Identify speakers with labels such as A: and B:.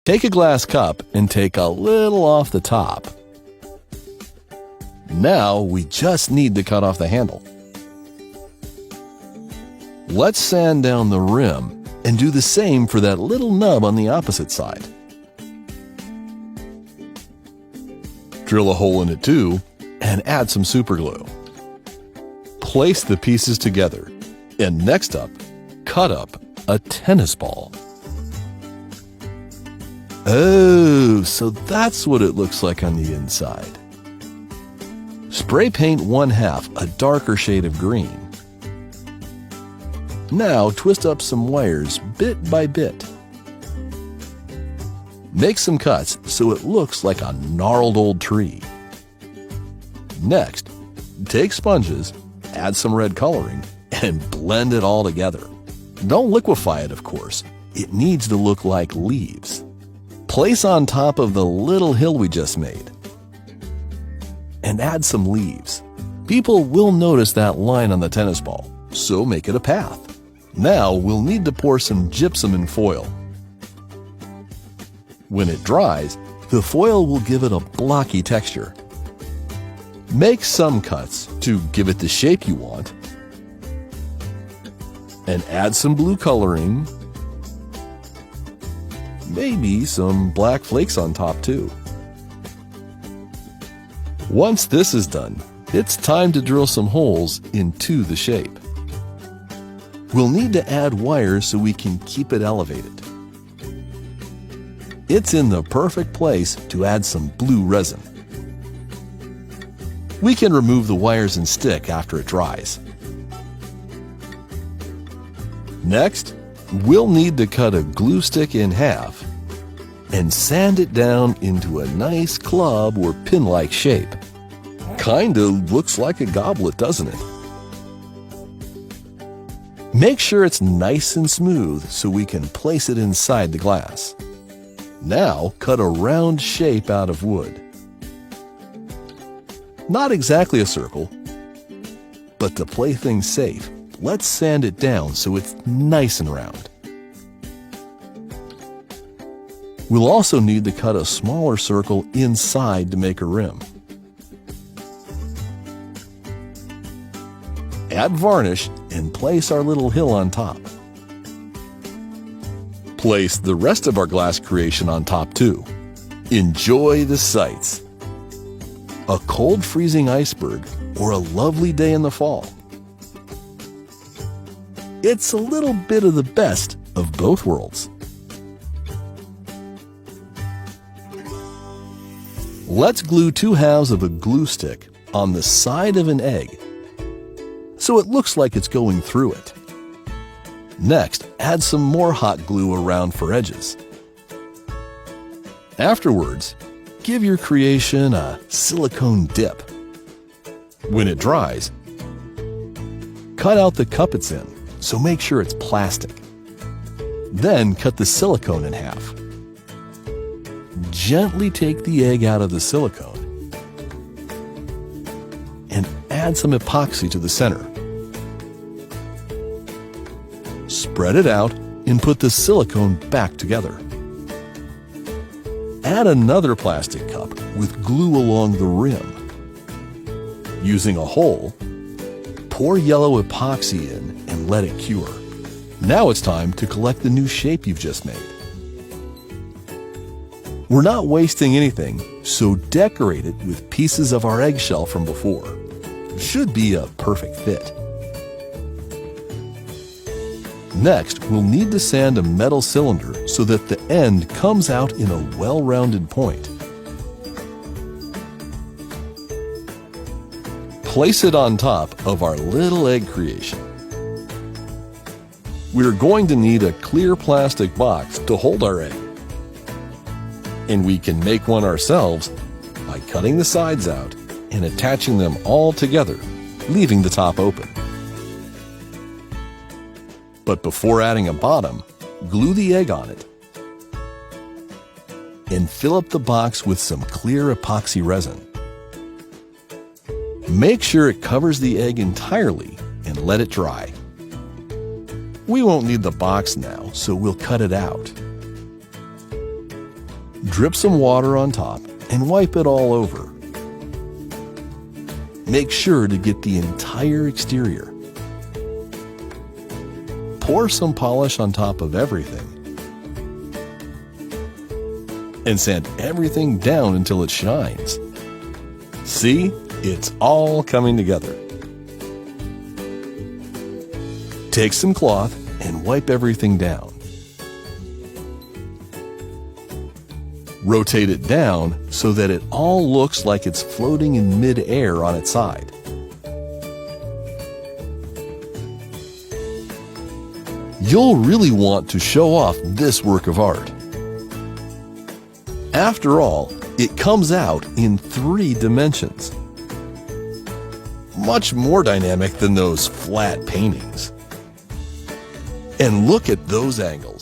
A: Take a glass cup and take a little off the top. Now we just need to cut off the handle. Let's sand down the rim and do the same for that little nub on the opposite side. Drill a hole in it too and add some superglue. Place the pieces together, and next up, cut up a tennis ball. Oh, so that's what it looks like on the inside. Spray paint 1/2 a darker shade of green. Now twist up some wires bit by bit. Make some cuts so it looks like a gnarled old tree. Next, take sponges, add some red coloring, and blend it all together. Don't liquefy it, of course. It needs to look like leaves. Place on top of the little hill we just made. And add some leaves. People will notice that line on the tennis ball, so make it a path. Now we'll need to pour some gypsum and foil. When it dries, the foil will give it a blocky texture. Make some cuts to give it the shape you want, and add some blue coloring, maybe some black flakes on top too. Once this is done, it's time to drill some holes into the shape. We'll need to add wires so we can keep it elevated. It's in the perfect place to add some blue resin. We can remove the wires and stick after it dries. Next, we'll need to cut a glue stick in half and sand it down into a nice club or pin-like shape. Kinda looks like a goblet, doesn't it? Make sure it's nice and smooth so we can place it inside the glass. Now cut a round shape out of wood. Not exactly a circle, but to play things safe, let's sand it down so it's nice and round. We'll also need to cut a smaller circle inside to make a rim. Add varnish and place our little hill on top. Place the rest of our glass creation on top too. Enjoy the sights. A cold freezing iceberg or a lovely day in the fall. It's a little bit of the best of both worlds. Let's glue 2 halves of a glue stick on the side of an egg so it looks like it's going through it. Next, add some more hot glue around for edges. Afterwards, give your creation a silicone dip. When it dries, cut out the cup it's in, so make sure it's plastic. Then cut the silicone in half. Gently take the egg out of the silicone and add some epoxy to the center. Spread it out and put the silicone back together. Add another plastic cup with glue along the rim. Using a hole, pour yellow epoxy in and let it cure. Now it's time to collect the new shape you've just made. We're not wasting anything, so decorate it with pieces of our eggshell from before. Should be a perfect fit. Next, we'll need to sand a metal cylinder so that the end comes out in a well-rounded point. Place it on top of our little egg creation. We're going to need a clear plastic box to hold our egg. And we can make one ourselves by cutting the sides out and attaching them all together, leaving the top open. But before adding a bottom, glue the egg on it and fill up the box with some clear epoxy resin. Make sure it covers the egg entirely and let it dry. We won't need the box now, so we'll cut it out. Drip some water on top and wipe it all over. Make sure to get the entire exterior. Pour some polish on top of everything and sand everything down until it shines. See, it's all coming together. Take some cloth and wipe everything down. Rotate it down so that it all looks like it's floating in mid-air on its side. You'll really want to show off this work of art. After all, it comes out in 3 dimensions. Much more dynamic than those flat paintings. And look at those angles.